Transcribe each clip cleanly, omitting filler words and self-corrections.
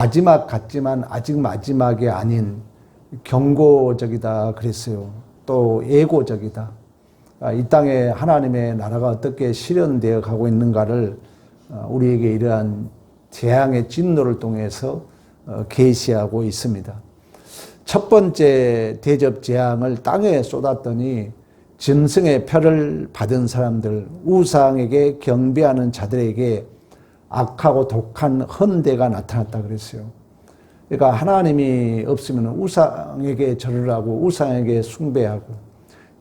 마지막 같지만 아직 마지막이 아닌 경고적이다 그랬어요. 또 예고적이다. 이 땅에 하나님의 나라가 어떻게 실현되어 가고 있는가를 우리에게 이러한 재앙의 진노를 통해서 계시하고 있습니다. 첫 번째 대접 재앙을 땅에 쏟았더니 짐승의 표를 받은 사람들, 우상에게 경배하는 자들에게 악하고 독한 헌대가 나타났다 그랬어요. 그러니까 하나님이 없으면 우상에게 절을 하고 우상에게 숭배하고,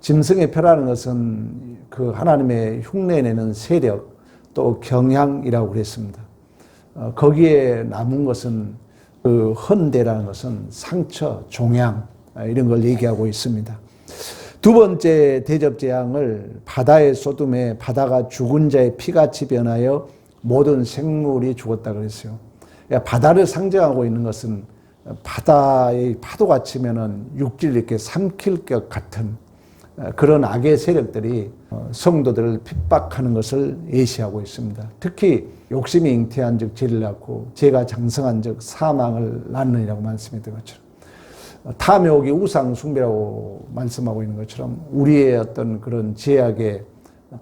짐승의 표라는 것은 그 하나님의 흉내내는 세력 또 경향이라고 그랬습니다. 거기에 남은 것은 그 헌대라는 것은 상처, 종양 이런 걸 얘기하고 있습니다. 두 번째 대접 재앙을 바다에 쏟음에 바다가 죽은 자의 피같이 변하여 모든 생물이 죽었다 그랬어요. 그러니까 바다를 상징하고 있는 것은 바다의 파도가 치면은 육지를 이렇게 삼킬 것 같은 그런 악의 세력들이 성도들을 핍박하는 것을 예시하고 있습니다. 특히 욕심이 잉태한 즉 죄를 낳고 죄가 장성한 즉 사망을 낳느니라고 말씀했던 것처럼, 탐욕이 우상 숭배라고 말씀하고 있는 것처럼 우리의 어떤 그런 죄악의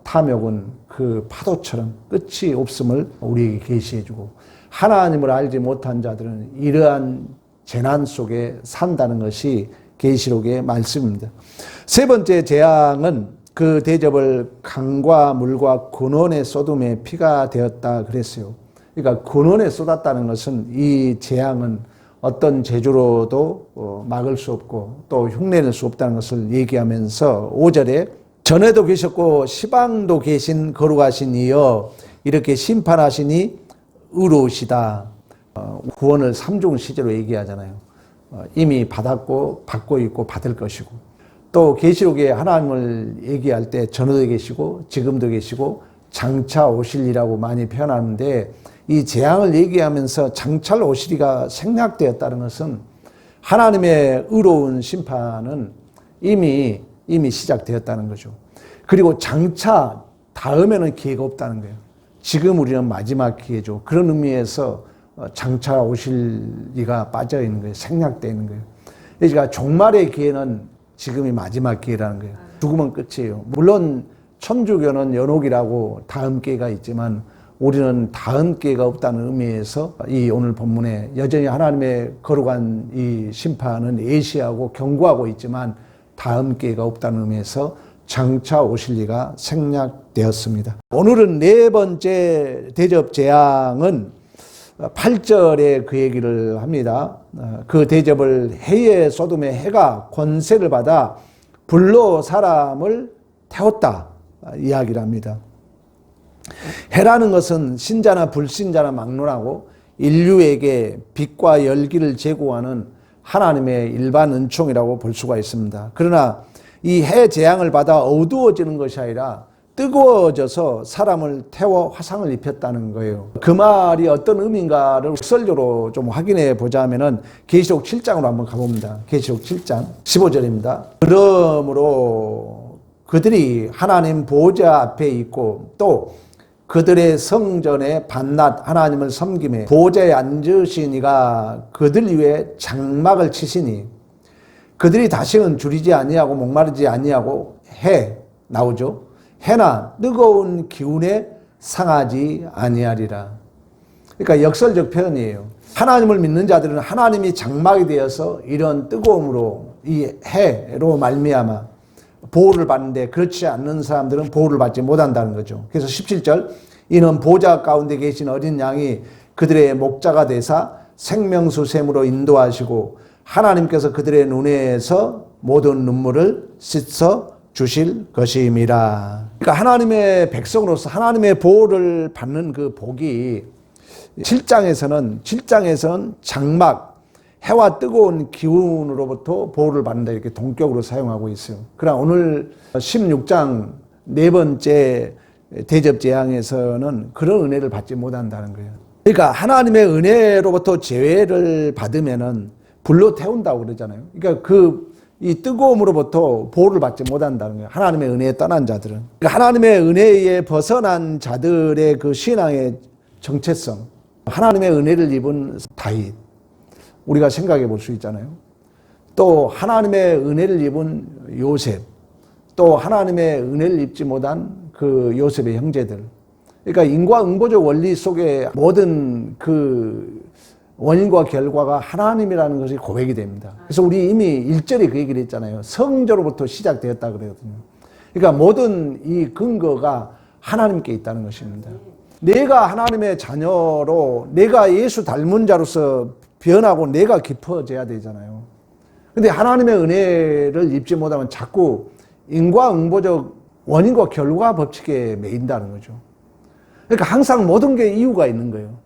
탐욕은 그 파도처럼 끝이 없음을 우리에게 계시해주고, 하나님을 알지 못한 자들은 이러한 재난 속에 산다는 것이 계시록의 말씀입니다. 세 번째 재앙은 그 대접을 강과 물과 근원에 쏟음에 피가 되었다 그랬어요. 그러니까 근원에 쏟았다는 것은 이 재앙은 어떤 재주로도 막을 수 없고 또 흉내낼 수 없다는 것을 얘기하면서 5절에 전에도 계셨고 시방도 계신 거룩하신 이여 이렇게 심판하시니 의로우시다. 구원을 3중 시제로 얘기하잖아요. 이미 받았고 받고 있고 받을 것이고, 또 계시록에 하나님을 얘기할 때 전에도 계시고 지금도 계시고 장차 오실이라고 많이 표현하는데, 이 재앙을 얘기하면서 장차 오실이가 생략되었다는 것은 하나님의 의로운 심판은 이미 시작되었다는 거죠. 그리고 장차 다음에는 기회가 없다는 거예요. 지금 우리는 마지막 기회죠. 그런 의미에서 장차 오실 이가 빠져 있는 거예요. 생략되어 있는 거예요. 그러니까 종말의 기회는 지금이 마지막 기회라는 거예요. 죽으면 끝이에요. 물론 천주교는 연옥이라고 다음 기회가 있지만 우리는 다음 기회가 없다는 의미에서 이 오늘 본문에 여전히 하나님의 거룩한 이 심판은 예시하고 경고하고 있지만 다음 기회가 없다는 의미에서 장차 오실 이가 생략되었습니다. 오늘은 네 번째 대접 재앙은 8절에 그 얘기를 합니다. 그 대접을 해에 쏟음에 해가 권세를 받아 불로 사람을 태웠다 이야기를 합니다. 해라는 것은 신자나 불신자나 막론하고 인류에게 빛과 열기를 제공하는 하나님의 일반 은총이라고 볼 수가 있습니다. 그러나 이 해 재앙을 받아 어두워지는 것이 아니라 뜨거워져서 사람을 태워 화상을 입혔다는 거예요. 그 말이 어떤 의미인가를 역설적으로 좀 확인해 보자면은 계시록 7장으로 한번 가봅니다. 계시록 7장 15절입니다. 그러므로 그들이 하나님 보좌 앞에 있고 또 그들의 성전에 밤낮 하나님을 섬김에 보좌에 앉으신 이가 그들 위에 장막을 치시니 그들이 다시는 줄이지 아니하고 목마르지 아니하고 해 나오죠. 해나 뜨거운 기운에 상하지 아니하리라. 그러니까 역설적 표현이에요. 하나님을 믿는 자들은 하나님이 장막이 되어서 이런 뜨거움으로 이 해로 말미암아 보호를 받는데, 그렇지 않는 사람들은 보호를 받지 못한다는 거죠. 그래서 17절 이는 보좌 가운데 계신 어린 양이 그들의 목자가 되사 생명수 샘으로 인도하시고 하나님께서 그들의 눈에서 모든 눈물을 씻어 주실 것임이라. 그러니까 하나님의 백성으로서 하나님의 보호를 받는 그 복이 7장에서는 장막, 해와 뜨거운 기운으로부터 보호를 받는다 이렇게 동격으로 사용하고 있어요. 그러나 오늘 16장 네 번째 대접 재앙에서는 그런 은혜를 받지 못한다는 거예요. 그러니까 하나님의 은혜로부터 제외를 받으면은 불로 태운다고 그러잖아요. 그러니까 이 뜨거움으로부터 보호를 받지 못한다는 거예요. 하나님의 은혜에 떠난 자들은. 그러니까 하나님의 은혜에 벗어난 자들의 그 신앙의 정체성, 하나님의 은혜를 입은 다윗, 우리가 생각해 볼 수 있잖아요. 또 하나님의 은혜를 입은 요셉, 또 하나님의 은혜를 입지 못한 그 요셉의 형제들. 그러니까 인과응보적 원리 속에 모든 그 원인과 결과가 하나님이라는 것이 고백이 됩니다. 그래서 우리 이미 1절에 그 얘기를 했잖아요. 성조로부터 시작되었다 그러거든요. 그러니까 모든 이 근거가 하나님께 있다는 것입니다. 내가 하나님의 자녀로 내가 예수 닮은 자로서 변하고 내가 깊어져야 되잖아요. 근데 하나님의 은혜를 입지 못하면 자꾸 인과응보적 원인과 결과 법칙에 매인다는 거죠. 그러니까 항상 모든 게 이유가 있는 거예요.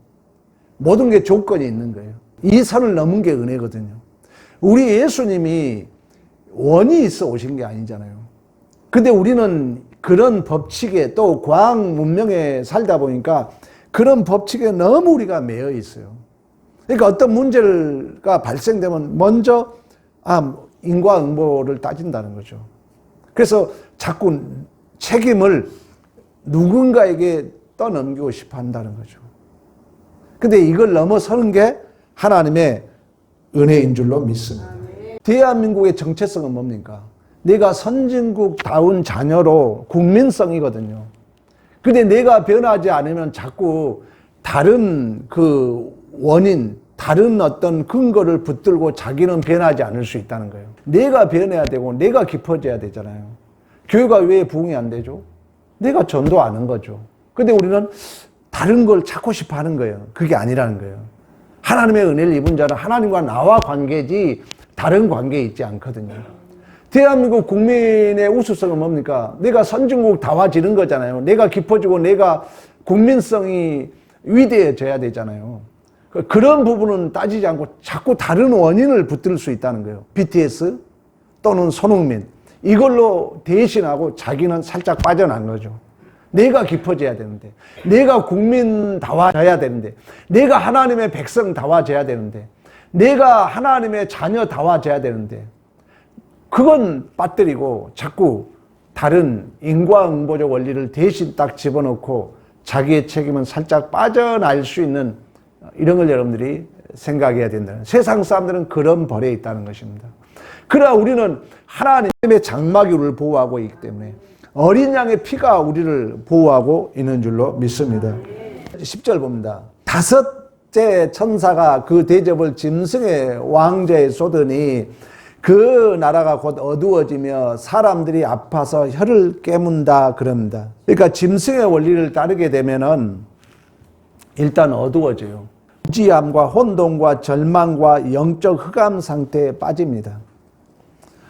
모든 게 조건이 있는 거예요. 이 선을 넘은 게 은혜거든요. 우리 예수님이 원이 있어 오신 게 아니잖아요. 근데 우리는 그런 법칙에 또 과학 문명에 살다 보니까 그런 법칙에 너무 우리가 매여 있어요. 그러니까 어떤 문제가 발생되면 먼저 인과응보를 따진다는 거죠. 그래서 자꾸 책임을 누군가에게 떠넘기고 싶어 한다는 거죠. 근데 이걸 넘어서는 게 하나님의 은혜인 줄로 믿습니다. 대한민국의 정체성은 뭡니까? 내가 선진국다운 자녀로 국민성이거든요. 근데 내가 변하지 않으면 자꾸 다른 그 원인, 다른 어떤 근거를 붙들고 자기는 변하지 않을 수 있다는 거예요. 내가 변해야 되고 내가 깊어져야 되잖아요. 교회가 왜 부흥이 안 되죠? 내가 전도 안 한 거죠. 근데 우리는 다른 걸 찾고 싶어 하는 거예요. 그게 아니라는 거예요. 하나님의 은혜를 입은 자는 하나님과 나와 관계지 다른 관계에 있지 않거든요. 대한민국 국민의 우수성은 뭡니까? 내가 선진국 다와지는 거잖아요. 내가 깊어지고 내가 국민성이 위대해져야 되잖아요. 그런 부분은 따지지 않고 자꾸 다른 원인을 붙들 수 있다는 거예요. BTS 또는 손흥민 이걸로 대신하고 자기는 살짝 빠져난 거죠. 내가 깊어져야 되는데, 내가 국민다워져야 되는데, 내가 하나님의 백성다워져야 되는데, 내가 하나님의 자녀다워져야 되는데, 그건 빠뜨리고 자꾸 다른 인과응보적 원리를 대신 딱 집어넣고 자기의 책임은 살짝 빠져날 수 있는 이런 걸 여러분들이 생각해야 된다는, 세상 사람들은 그런 벌에 있다는 것입니다. 그러나 우리는 하나님의 장막이 우리를 보호하고 있기 때문에 어린 양의 피가 우리를 보호하고 있는 줄로 믿습니다. 10절 봅니다. 다섯째 천사가 그 대접을 짐승의 왕좌에 쏟으니 그 나라가 곧 어두워지며 사람들이 아파서 혀를 깨문다 그럽니다. 그러니까 짐승의 원리를 따르게 되면은 일단 어두워져요. 무지함과 혼돈과 절망과 영적 흑암 상태에 빠집니다.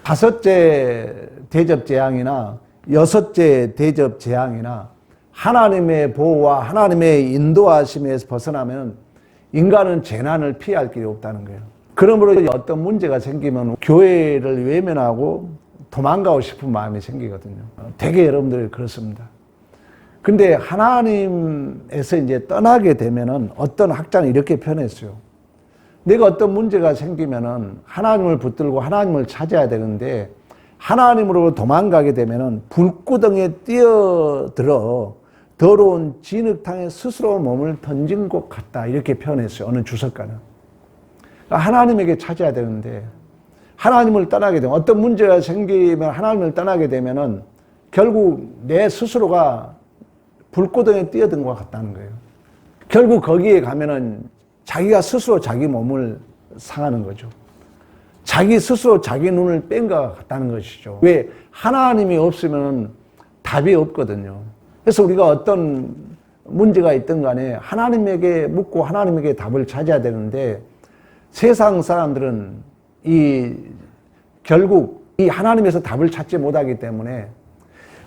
다섯째 대접 재앙이나 여섯째 대접 재앙이나 하나님의 보호와 하나님의 인도하심에서 벗어나면 인간은 재난을 피할 길이 없다는 거예요. 그러므로 어떤 문제가 생기면 교회를 외면하고 도망가고 싶은 마음이 생기거든요. 되게 여러분들이 그렇습니다. 근데 하나님에서 이제 떠나게 되면은 어떤 학자는 이렇게 표현했어요. 내가 어떤 문제가 생기면은 하나님을 붙들고 하나님을 찾아야 되는데 하나님으로 도망가게 되면은 불구덩이에 뛰어들어 더러운 진흙탕에 스스로 몸을 던진 것 같다. 이렇게 표현했어요. 어느 주석가는. 하나님에게 찾아야 되는데 하나님을 떠나게 되면 어떤 문제가 생기면 하나님을 떠나게 되면은 결국 내 스스로가 불구덩이에 뛰어든 것 같다는 거예요. 결국 거기에 가면은 자기가 스스로 자기 몸을 상하는 거죠. 자기 스스로 자기 눈을 뺀 것 같다는 것이죠. 왜? 하나님이 없으면 답이 없거든요. 그래서 우리가 어떤 문제가 있든 간에 하나님에게 묻고 하나님에게 답을 찾아야 되는데 세상 사람들은 결국 이 하나님에서 답을 찾지 못하기 때문에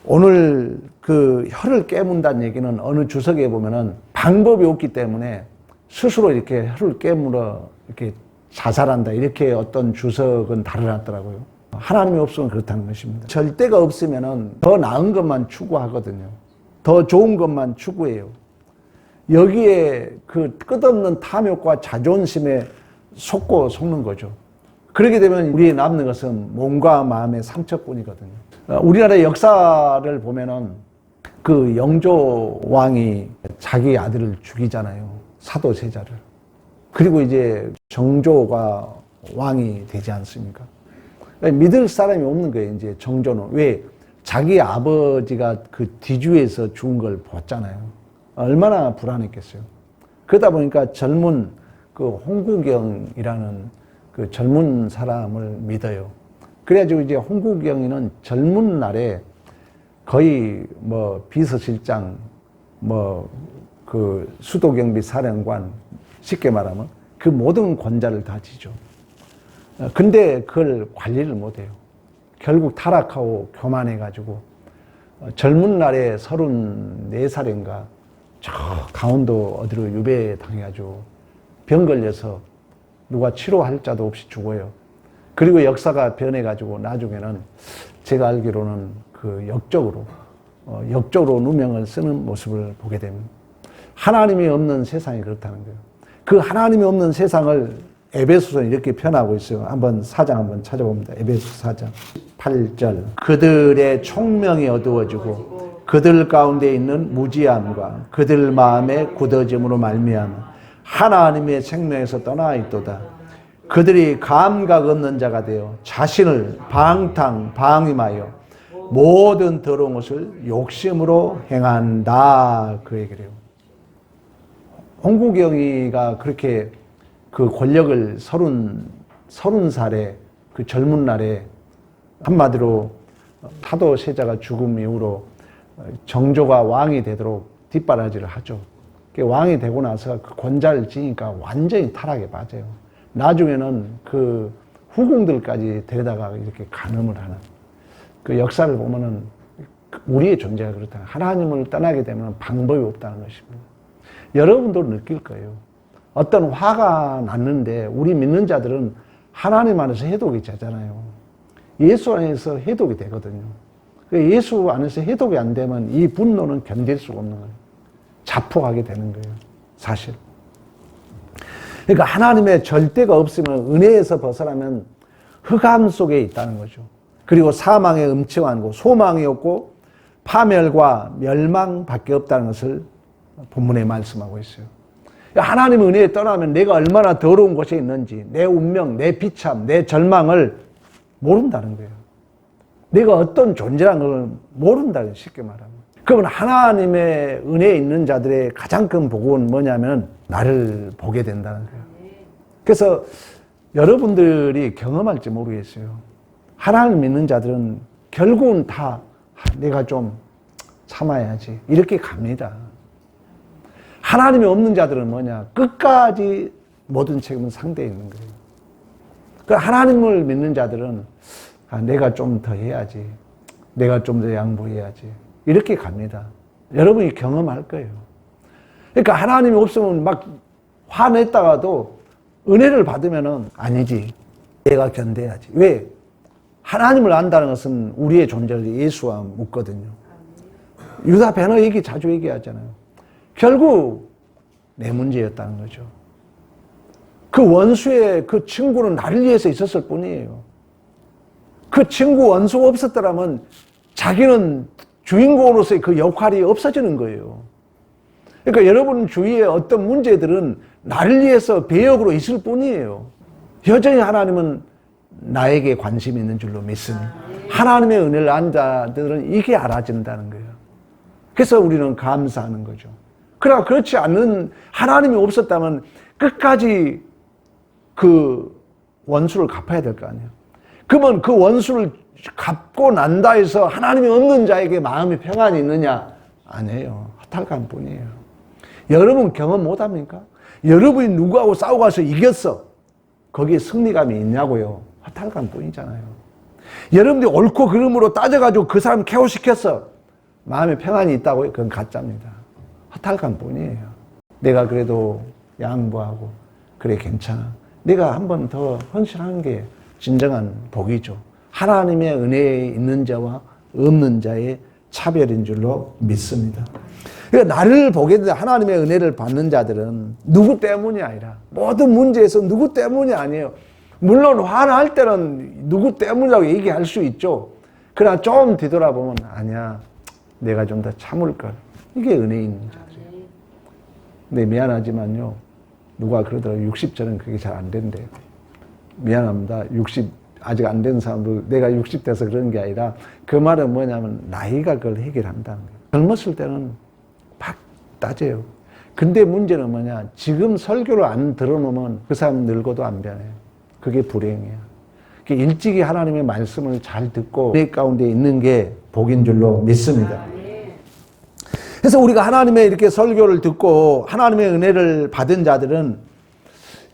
오늘 그 혀를 깨문다는 얘기는 어느 주석에 보면은 방법이 없기 때문에 스스로 이렇게 혀를 깨물어 이렇게 자살한다. 이렇게 어떤 주석은 달아놨더라고요. 하나님이 없으면 그렇다는 것입니다. 절대가 없으면은 더 나은 것만 추구하거든요. 더 좋은 것만 추구해요. 여기에 그 끝없는 탐욕과 자존심에 속는 거죠. 그렇게 되면 우리에 남는 것은 몸과 마음의 상처뿐이거든요. 우리나라의 역사를 보면은 그 영조 왕이 자기 아들을 죽이잖아요. 사도세자를. 그리고 이제 정조가 왕이 되지 않습니까? 믿을 사람이 없는 거예요, 이제 정조는. 왜? 자기 아버지가 그 뒤주에서 죽은 걸 봤잖아요. 얼마나 불안했겠어요. 그러다 보니까 젊은 그 홍구경이라는 그 젊은 사람을 믿어요. 그래가지고 이제 홍구경이는 젊은 날에 거의 뭐 비서실장, 뭐 그 수도경비 사령관, 쉽게 말하면 그 모든 권자를 다 지죠. 근데 그걸 관리를 못해요. 결국 타락하고 교만해가지고 젊은 날에 34살인가 저 강원도 어디로 유배당해가지고 병 걸려서 누가 치료할 자도 없이 죽어요. 그리고 역사가 변해가지고 나중에는 제가 알기로는 그 역적으로 누명을 쓰는 모습을 보게 됩니다. 하나님이 없는 세상이 그렇다는 거예요. 그 하나님이 없는 세상을 에베소서는 이렇게 표현하고 있어요. 한번 4장 한번 찾아봅니다. 에베소 4장 8절. 그들의 총명이 어두워지고 그들 가운데 있는 무지함과 그들 마음의 굳어짐으로 말미암아 하나님의 생명에서 떠나 있도다. 그들이 감각 없는 자가 되어 자신을 방임하여 모든 더러운 것을 욕심으로 행한다. 그 얘기를 해요. 홍구경이가 그렇게 그 권력을 30살에 그 젊은 날에 한마디로 타도 세자가 죽음 이후로 정조가 왕이 되도록 뒷바라지를 하죠. 왕이 되고 나서 그 권자를 지니까 완전히 타락에 빠져요. 나중에는 그 후궁들까지 데려다가 이렇게 간음을 하는 그 역사를 보면은 우리의 존재가 그렇다. 하나님을 떠나게 되면 방법이 없다는 것입니다. 여러분도 느낄 거예요. 어떤 화가 났는데 우리 믿는 자들은 하나님 안에서 해독이 되잖아요. 예수 안에서 해독이 되거든요. 예수 안에서 해독이 안 되면 이 분노는 견딜 수가 없는 거예요. 자폭하게 되는 거예요. 사실. 그러니까 하나님의 절대가 없으면 은혜에서 벗어나면 흑암 속에 있다는 거죠. 그리고 사망의 음침한 곳, 소망이 없고 파멸과 멸망밖에 없다는 것을 본문에 말씀하고 있어요. 하나님의 은혜에 떠나면 내가 얼마나 더러운 곳에 있는지, 내 운명, 내 비참, 내 절망을 모른다는 거예요. 내가 어떤 존재라는 걸 모른다는, 쉽게 말하면. 그러면 하나님의 은혜에 있는 자들의 가장 큰 복은 뭐냐면 나를 보게 된다는 거예요. 그래서 여러분들이 경험할지 모르겠어요. 하나님 믿는 자들은 결국은 다 내가 좀 참아야지 이렇게 갑니다. 하나님이 없는 자들은 뭐냐? 끝까지 모든 책임은 상대에 있는 거예요. 그 하나님을 믿는 자들은 내가 좀 더 해야지. 내가 좀 더 양보해야지. 이렇게 갑니다. 여러분이 경험할 거예요. 그러니까 하나님이 없으면 막 화냈다가도 은혜를 받으면은 아니지. 내가 견뎌야지. 왜? 하나님을 안다는 것은 우리의 존재를 예수와 묻거든요. 유다 베너 얘기 자주 얘기하잖아요. 결국 내 문제였다는 거죠. 그 원수의 그 친구는 나를 위해서 있었을 뿐이에요. 그 친구 원수가 없었더라면 자기는 주인공으로서의 그 역할이 없어지는 거예요. 그러니까 여러분 주위에 어떤 문제들은 나를 위해서 배역으로 있을 뿐이에요. 여전히 하나님은 나에게 관심이 있는 줄로 믿으니 하나님의 은혜를 안 자들은 이게 알아진다는 거예요. 그래서 우리는 감사하는 거죠. 그러나 그렇지 않는, 하나님이 없었다면 끝까지 그 원수를 갚아야 될 거 아니에요. 그러면 그 원수를 갚고 난다 해서 하나님이 없는 자에게 마음이 평안이 있느냐? 아니에요. 허탈감 뿐이에요. 여러분 경험 못 합니까? 여러분이 누구하고 싸우고 가서 이겼어. 거기에 승리감이 있냐고요? 허탈감 뿐이잖아요. 여러분들이 옳고 그름으로 따져가지고 그 사람 케어시켰어. 마음에 평안이 있다고요? 그건 가짜입니다. 허탈감 뿐이에요. 내가 그래도 양보하고 그래 괜찮아. 내가 한 번 더 헌신하는 게 진정한 복이죠. 하나님의 은혜에 있는 자와 없는 자의 차별인 줄로 믿습니다. 그러니까 나를 보게 되는 하나님의 은혜를 받는 자들은 누구 때문이 아니라 모든 문제에서 누구 때문이 아니에요. 물론 화날 때는 누구 때문이라고 얘기할 수 있죠. 그러나 좀 뒤돌아보면 아니야. 내가 좀 더 참을 걸. 이게 은혜 있는 자들이에요. 근데 미안하지만요. 누가 그러더라고요. 60전은 그게 잘 안 된대요. 미안합니다. 60 아직 안 된 사람도 내가 60 돼서 그런 게 아니라 그 말은 뭐냐면 나이가 그걸 해결한다는 거예요. 젊었을 때는 막 따져요. 근데 문제는 뭐냐, 지금 설교를 안 들어놓으면 그 사람 늙어도 안 변해요. 그게 불행이에요. 일찍이 하나님의 말씀을 잘 듣고 내 가운데 있는 게 복인 줄로 믿습니다. 그래서 우리가 하나님의 이렇게 설교를 듣고 하나님의 은혜를 받은 자들은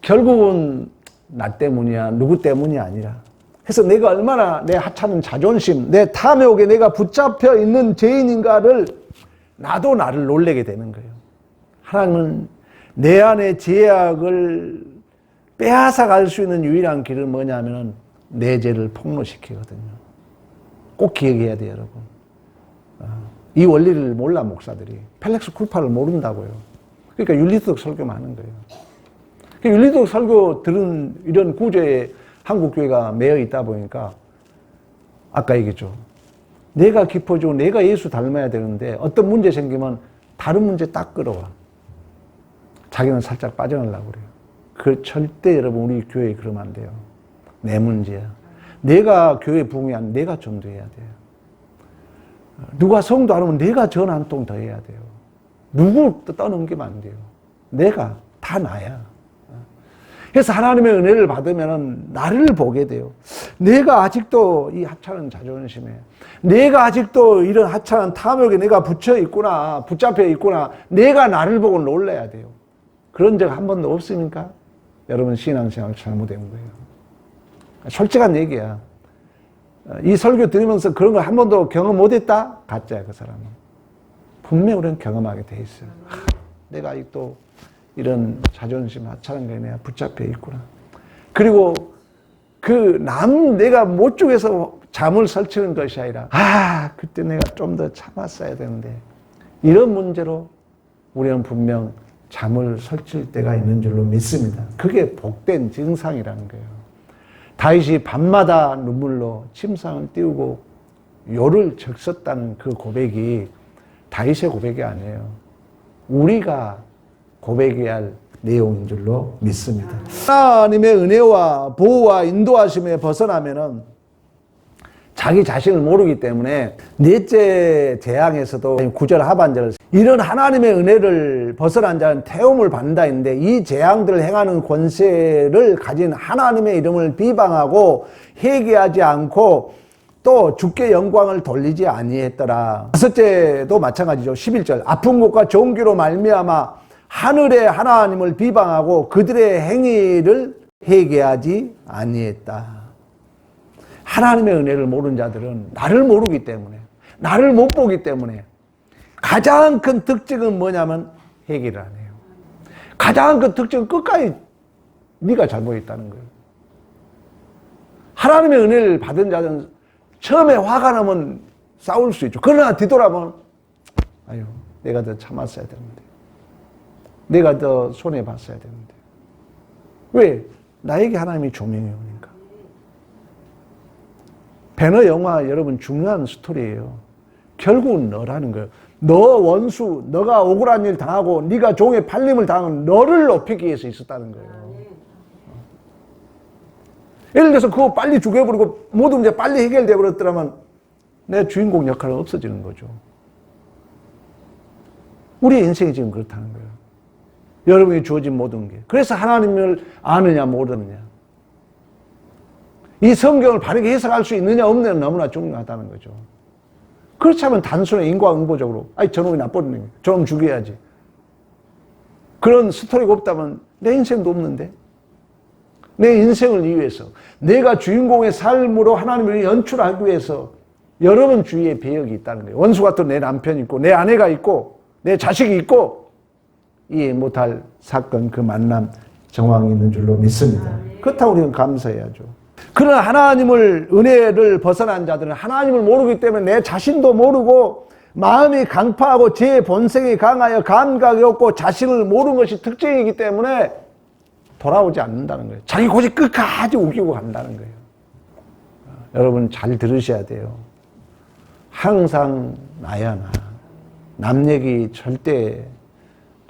결국은 나 때문이야, 누구 때문이 아니라, 그래서 내가 얼마나 내 하찮은 자존심, 내 탐욕에 내가 붙잡혀 있는 죄인인가를 나도 나를 놀래게 되는 거예요. 하나님은 내 안에 죄악을 빼앗아 갈 수 있는 유일한 길은 뭐냐면 내 죄를 폭로시키거든요. 꼭 기억해야 돼요, 여러분. 이 원리를 몰라, 목사들이. 펠렉스 쿨파를 모른다고요. 그러니까 윤리도덕 설교만 하는 거예요. 윤리도덕 설교 들은 이런 구조에 한국교회가 매여 있다 보니까 아까 얘기했죠. 내가 깊어지고 내가 예수 닮아야 되는데 어떤 문제 생기면 다른 문제 딱 끌어와. 자기는 살짝 빠져나가려고 그래요. 그 절대 여러분 우리 교회에 그러면 안 돼요. 내 문제야. 내가 교회 부흥이 아니라 내가 전도해야 돼요. 누가 성도 안 오면 내가 전 한 통 더 해야 돼요. 누구 떠넘기면 안 돼요. 내가 다 나야. 그래서 하나님의 은혜를 받으면 나를 보게 돼요. 내가 아직도 이 하찮은 자존심에, 내가 아직도 이런 하찮은 탐욕에 내가 붙잡혀 있구나. 내가 나를 보고 놀라야 돼요. 그런 적 한 번도 없습니까? 여러분 신앙생활 잘못된 거예요. 솔직한 얘기야. 이 설교 들으면서 그런 걸 한 번도 경험 못했다? 가짜야, 그 사람은. 분명히 우리는 경험하게 돼 있어요. 내가 아직도 이런 자존심, 하찮은 거에 내가 붙잡혀 있구나. 그리고 내가 못 쪽에서 잠을 설치는 것이 아니라, 그때 내가 좀 더 참았어야 되는데, 이런 문제로 우리는 분명 잠을 설칠 때가 있는 줄로 믿습니다. 그게 복된 증상이라는 거예요. 다윗이 밤마다 눈물로 침상을 띄우고 요를 적셨다는 그 고백이 다윗의 고백이 아니에요. 우리가 고백해야 할 내용인 줄로 믿습니다. 하나님의 은혜와 보호와 인도하심에 벗어나면은 자기 자신을 모르기 때문에 넷째 재앙에서도 9절 하반절을 이런 하나님의 은혜를 벗어난 자는 태움을 받는다 했는데 이 재앙들을 행하는 권세를 가진 하나님의 이름을 비방하고 회개하지 않고 또 주께 영광을 돌리지 아니했더라. 다섯째도 마찬가지죠. 11절 아픈 것과 종기로 말미암아 하늘의 하나님을 비방하고 그들의 행위를 회개하지 아니했다. 하나님의 은혜를 모르는 자들은 나를 모르기 때문에, 나를 못 보기 때문에 가장 큰 특징은 뭐냐면 회개를 안 해요. 가장 큰 특징은 끝까지 네가 잘못했다는 거예요. 하나님의 은혜를 받은 자는 처음에 화가 나면 싸울 수 있죠. 그러나 뒤돌아보면 아유, 내가 더 참았어야 되는데, 내가 더 손해봤어야 되는데. 왜? 나에게 하나님이 조명이 오니까. 배너 영화 여러분 중요한 스토리예요. 결국은 너라는 거예요. 너 원수, 너가 억울한 일 당하고 네가 종의 팔림을 당한 너를 높이기 위해서 있었다는 거예요. 예를 들어서 그거 빨리 죽여버리고 모든 문제 빨리 해결돼 버렸더라면 내 주인공 역할은 없어지는 거죠. 우리의 인생이 지금 그렇다는 거예요. 여러분이 주어진 모든 게. 그래서 하나님을 아느냐 모르느냐. 이 성경을 바르게 해석할 수 있느냐 없느냐는 너무나 중요하다는 거죠. 그렇지 않으면 단순히 인과응보적으로 저놈이 나쁜 놈이 저놈 죽여야지. 그런 스토리가 없다면 내 인생도 없는데. 내 인생을 위해서 내가 주인공의 삶으로 하나님을 연출하기 위해서 여러분 주위에 배역이 있다는 거예요. 원수 같은 내 남편이 있고 내 아내가 있고 내 자식이 있고 이해 못할 사건 그 만남 정황이 있는 줄로 믿습니다. 그렇다고 우리는 감사해야죠. 그러나 하나님을 은혜를 벗어난 자들은 하나님을 모르기 때문에 내 자신도 모르고 마음이 강파하고 제 본성이 강하여 감각이 없고 자신을 모르는 것이 특징이기 때문에 돌아오지 않는다는 거예요. 자기 고집 끝까지 우기고 간다는 거예요. 여러분 잘 들으셔야 돼요. 항상 나야 나. 남 얘기 절대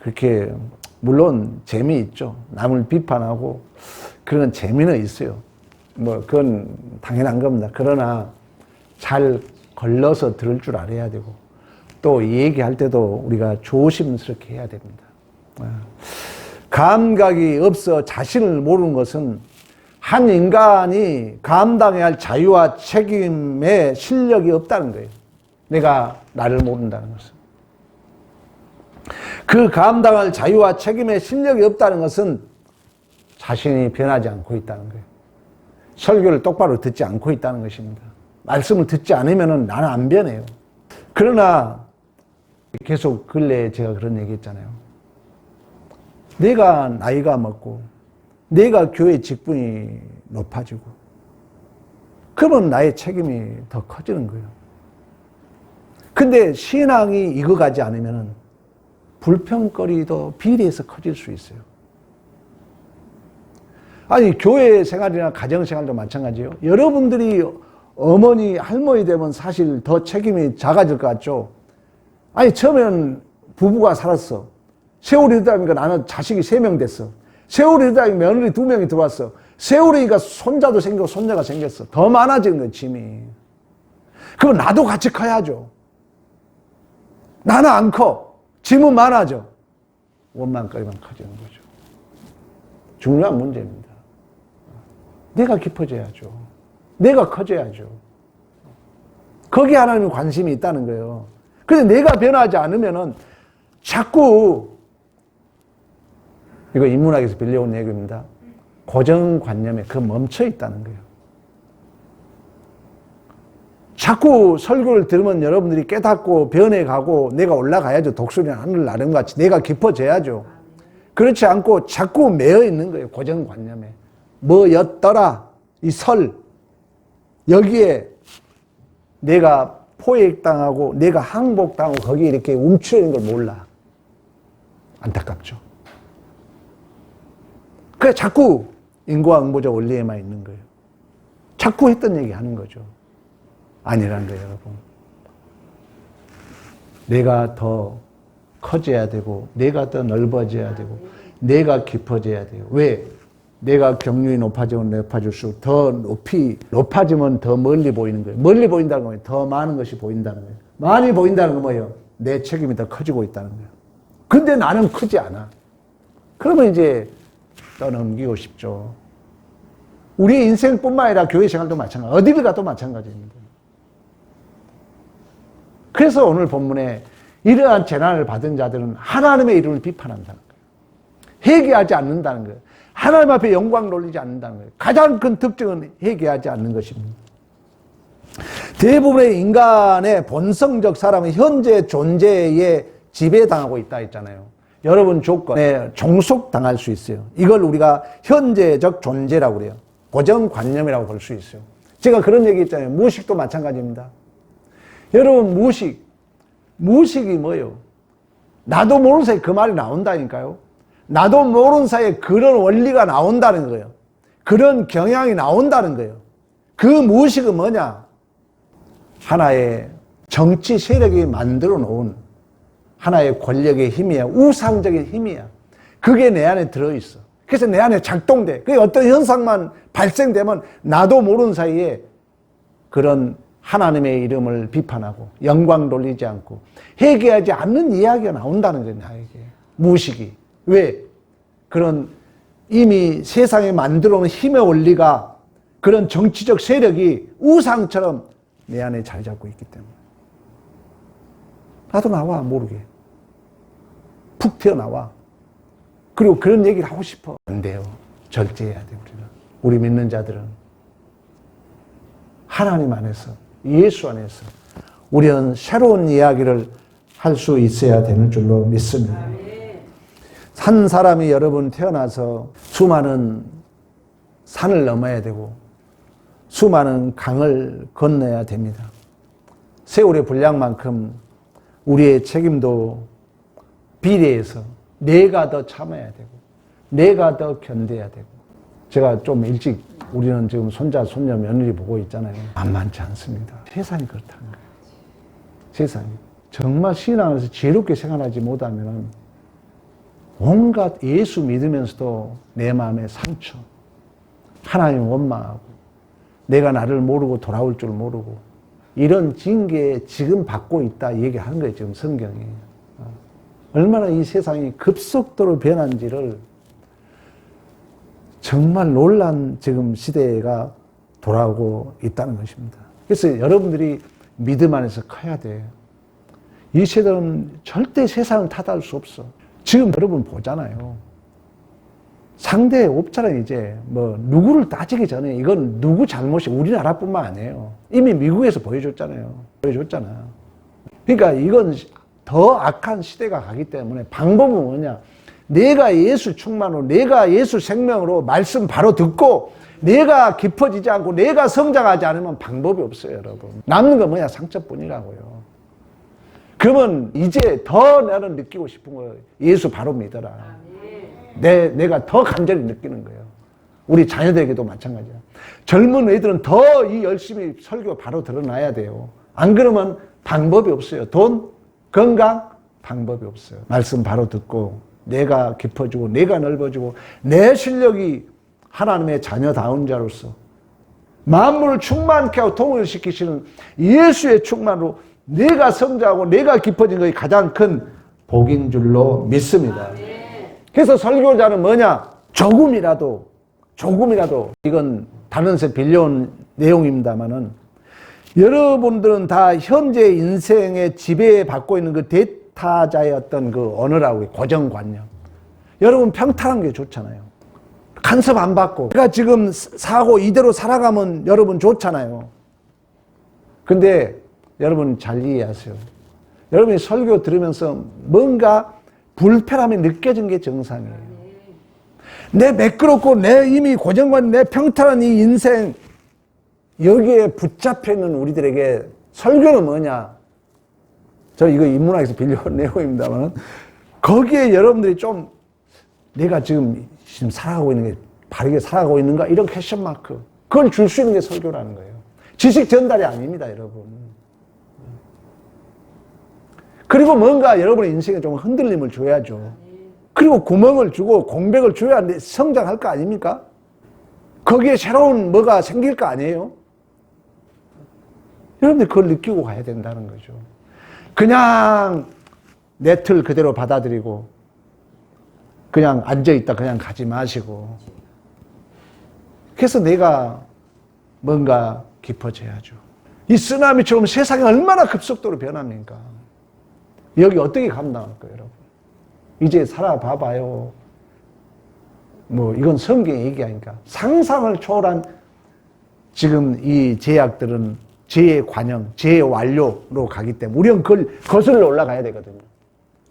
그렇게 물론 재미있죠. 남을 비판하고 그런 재미는 있어요. 뭐 그건 당연한 겁니다. 그러나 잘 걸러서 들을 줄 알아야 되고 또 얘기할 때도 우리가 조심스럽게 해야 됩니다. 감각이 없어 자신을 모르는 것은 한 인간이 감당해야 할 자유와 책임의 실력이 없다는 거예요. 내가 나를 모른다는 것은. 그 감당할 자유와 책임의 실력이 없다는 것은 자신이 변하지 않고 있다는 거예요. 설교를 똑바로 듣지 않고 있다는 것입니다. 말씀을 듣지 않으면 나는 안 변해요. 그러나 계속 근래에 제가 그런 얘기 했잖아요. 내가 나이가 먹고 내가 교회 직분이 높아지고 그러면 나의 책임이 더 커지는 거예요. 근데 신앙이 익어가지 않으면 불평거리도 비례해서 커질 수 있어요. 아니 교회 생활이나 가정 생활도 마찬가지예요. 여러분들이 어머니, 할머니 되면 사실 더 책임이 작아질 것 같죠? 아니 처음에는 부부가 살았어. 세월이 흐르다 보니까 나는 자식이 3명 됐어. 세월이 흐르다 보니까 며느리 2명이 들어왔어. 세월이니까 손자도 생기고 손자가 생겼어. 더 많아지는 거예요, 짐이. 그럼 나도 같이 커야죠. 나는 안 커. 짐은 많아져. 원망거리만 커지는 거죠. 중요한 문제입니다. 내가 깊어져야죠. 내가 커져야죠. 거기에 하나님의 관심이 있다는 거예요. 근데 내가 변하지 않으면은 자꾸, 이거 인문학에서 빌려온 얘기입니다. 고정관념에 멈춰 있다는 거예요. 자꾸 설교를 들으면 여러분들이 깨닫고 변해가고 내가 올라가야죠. 독수리는 하늘 나는 것 같이 내가 깊어져야죠. 그렇지 않고 자꾸 매여 있는 거예요. 고정관념에. 뭐였더라? 이 설. 여기에 내가 포획당하고 내가 항복당하고 거기에 이렇게 움츠리는 걸 몰라. 안타깝죠. 그래 자꾸 인과응보적 원리에만 있는 거예요. 자꾸 했던 얘기 하는 거죠. 아니란 거예요, 여러분. 내가 더 커져야 되고 내가 더 넓어져야 되고 내가 깊어져야 돼요. 왜? 내가 경륜이 높아지면 높아질수록 더 높아지면 더 멀리 보이는 거예요. 멀리 보인다는 거예요. 더 많은 것이 보인다는 거예요. 많이 보인다는 건 뭐예요? 내 책임이 더 커지고 있다는 거예요. 근데 나는 크지 않아. 그러면 이제 떠넘기고 싶죠. 우리 인생뿐만 아니라 교회 생활도 마찬가지. 어디를 가도 마찬가지입니다. 그래서 오늘 본문에 이러한 재난을 받은 자들은 하나님의 이름을 비판한다는 거예요. 회개하지 않는다는 거예요. 하나님 앞에 영광 돌리지 않는다는 거예요. 가장 큰 특징은 회개하지 않는 것입니다. 대부분의 인간의 본성적 사람은 현재 존재에 지배당하고 있다 했잖아요. 여러분 조건에 종속당할 수 있어요. 이걸 우리가 현재적 존재라고 그래요. 고정관념이라고 볼 수 있어요. 제가 그런 얘기 했잖아요. 무식도 마찬가지입니다. 여러분 무식이 뭐예요? 나도 모르는 사이에 그 말이 나온다니까요. 나도 모르는 사이에 그런 원리가 나온다는 거예요. 그런 경향이 나온다는 거예요. 그 무식은 뭐냐? 하나의 정치 세력이 만들어 놓은 하나의 권력의 힘이야. 우상적인 힘이야. 그게 내 안에 들어있어. 그래서 내 안에 작동돼. 그게 어떤 현상만 발생되면 나도 모르는 사이에 그런 하나님의 이름을 비판하고 영광 돌리지 않고 회개하지 않는 이야기가 나온다는 거예요. 나에게. 무식이. 왜? 그런 이미 세상에 만들어 놓은 힘의 원리가 그런 정치적 세력이 우상처럼 내 안에 자리 잡고 있기 때문에. 나도 나와 모르게. 푹 튀어나와. 그리고 그런 얘기를 하고 싶어. 안 돼요. 절제해야 돼 우리는. 우리 믿는 자들은. 하나님 안에서 예수 안에서 우리는 새로운 이야기를 할 수 있어야 되는 줄로 믿습니다. 한 사람이 여러분 태어나서 수많은 산을 넘어야 되고 수많은 강을 건너야 됩니다. 세월의 분량만큼 우리의 책임도 비례해서 내가 더 참아야 되고 내가 더 견뎌야 되고 제가 좀 일찍 우리는 지금 손자, 손녀, 며느리 보고 있잖아요. 만만치 않습니다. 세상이 그렇다는 거예요. 세상이. 정말 신앙에서 지혜롭게 생활하지 못하면 온갖 예수 믿으면서도 내 마음의 상처, 하나님 원망하고 내가 나를 모르고 돌아올 줄 모르고 이런 징계 지금 받고 있다 얘기하는 거예요. 지금 성경이. 얼마나 이 세상이 급속도로 변한지를 정말 놀란 지금 시대가 돌아오고 있다는 것입니다. 그래서 여러분들이 믿음 안에서 커야 돼요. 이 세대는 절대 세상을 탓할 수 없어. 지금 여러분 보잖아요. 상대 없잖아요. 이제 뭐 누구를 따지기 전에 이건 누구 잘못이 우리나라뿐만 아니에요. 이미 미국에서 보여줬잖아요. 그러니까 이건 더 악한 시대가 가기 때문에 방법은 뭐냐? 내가 예수 충만으로, 내가 예수 생명으로 말씀 바로 듣고 내가 깊어지지 않고 내가 성장하지 않으면 방법이 없어요, 여러분. 남는 건 뭐냐? 상처뿐이라고요. 그러면 이제 더 나는 느끼고 싶은 거예요. 예수 바로 믿어라. 내가 더 간절히 느끼는 거예요. 우리 자녀들에게도 마찬가지야. 젊은 애들은 더 이 열심히 설교 바로 드러나야 돼요. 안 그러면 방법이 없어요. 돈, 건강, 방법이 없어요. 말씀 바로 듣고 내가 깊어지고 내가 넓어지고 내 실력이 하나님의 자녀다운 자로서 만물을 충만케 하고 통일시키시는 예수의 충만으로 내가 성장하고 내가 깊어진 것이 가장 큰 복인 줄로 믿습니다. 그래서 설교자는 뭐냐? 조금이라도 이건 다른 데서 빌려온 내용입니다만은 여러분들은 다 현재 인생의 지배받고 있는 그 대타자의 어떤 그 언어라고 고정관념. 여러분 평탄한 게 좋잖아요. 간섭 안 받고 내가 지금 사고 이대로 살아가면 여러분 좋잖아요. 근데 여러분 잘 이해하세요. 여러분이 설교 들으면서 뭔가 불편함이 느껴진 게 정상이에요. 내 매끄럽고 내 이미 고정관 내 평탄한 이 인생 여기에 붙잡혀 있는 우리들에게 설교는 뭐냐? 저 이거 인문학에서 빌려온 내용입니다만 거기에 여러분들이 좀 내가 지금 살아가고 있는 게 바르게 살아가고 있는가? 이런 퀘션 마크 그걸 줄 수 있는 게 설교라는 거예요. 지식 전달이 아닙니다, 여러분. 그리고 뭔가 여러분의 인생에 좀 흔들림을 줘야죠. 그리고 구멍을 주고 공백을 줘야 성장할 거 아닙니까? 거기에 새로운 뭐가 생길 거 아니에요? 여러분들 그걸 느끼고 가야 된다는 거죠. 그냥 내 틀 그대로 받아들이고 그냥 앉아있다 그냥 가지 마시고 그래서 내가 뭔가 깊어져야죠. 이 쓰나미처럼 세상이 얼마나 급속도로 변합니까? 여기 어떻게 감당할 거예요, 여러분? 이제 살아봐봐요. 뭐 이건 성경이 얘기하니까 상상을 초월한 지금 이 제약들은 재관형, 재완료로 가기 때문에 우리는 그걸 거슬러 올라가야 되거든요.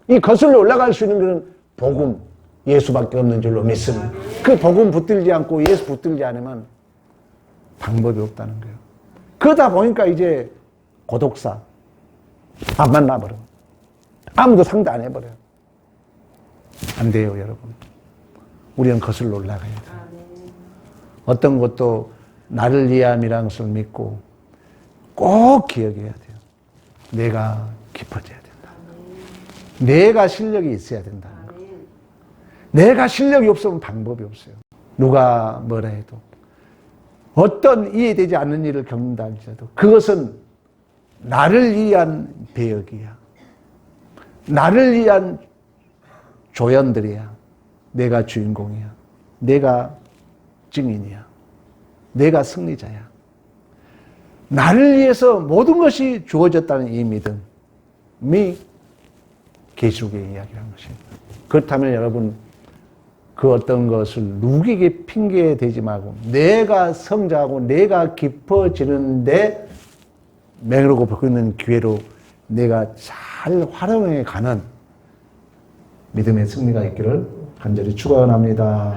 이 거슬러 올라갈 수 있는 것은 복음, 예수밖에 없는 줄로 믿습니다. 그 복음 붙들지 않고 예수 붙들지 않으면 방법이 없다는 거예요. 그러다 보니까 이제 고독사 안 만나버려. 아무도 상대 안 해버려요. 안 돼요, 여러분. 우리는 거슬러 올라가야 돼요. 어떤 것도 나를 위함이라는 것을 믿고 꼭 기억해야 돼요. 내가 깊어져야 된다. 내가 실력이 있어야 된다는 거. 내가 실력이 없으면 방법이 없어요. 누가 뭐라 해도 어떤 이해되지 않는 일을 겪는다 할지라도 그것은 나를 위한 배역이야. 나를 위한 조연들이야. 내가 주인공이야. 내가 증인이야. 내가 승리자야. 나를 위해서 모든 것이 주어졌다는 이 믿음이 계시록의 이야기라는 것입니다. 그렇다면 여러분 그 어떤 것을 누구에게 핑계대지 말고 내가 성장하고 내가 깊어지는데 맹으로 걷고 있는 기회로 내가 잘 활용해 가는 믿음의 승리가 있기를 간절히 축원합니다.